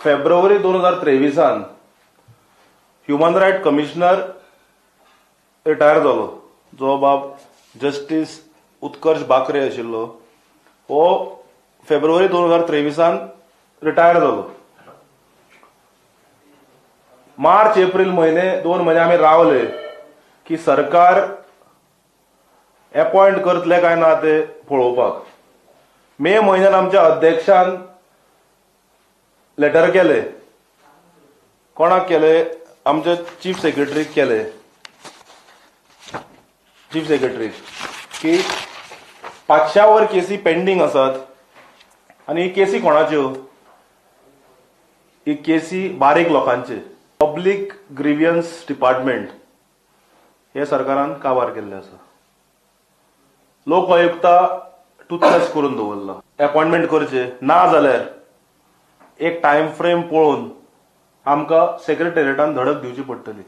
February 2023 human right commissioner retire जालो, जो बाब जस्टिस उत्कर्ष बाकरे आशिल्लो, हो फेब्रुवारी 2023 रिटायर जालो. मार्च एप्रिल महिने 2 महिने आम्ही रावले की सरकार अपॉइंट करतले काय ना ते पळोवपाक. मे म्हयन्यात आमच्या अध्यक्षान लेटर केले. कोणाक केले? आमच्या चीफ सेक्रेटरीक केले. चीफ सेक्रेटरी की 500 वर केसी पेंडिंग आसात आणि ही केसी कोणाच्यो? ही केसी बारीक लोकांचे. पब्लिक ग्रीव्हियन्स डिपार्टमेंट हे सरकारान काबार केल्ले आसा. लोक आयुक्ता टुथलेस करून दवरला. अपॉइंटमेंट करचे ना जाल्यार एक टाइम फ्रेम पळोवन आमकां सेक्रेटरिएटान धडक दिवची पडटली.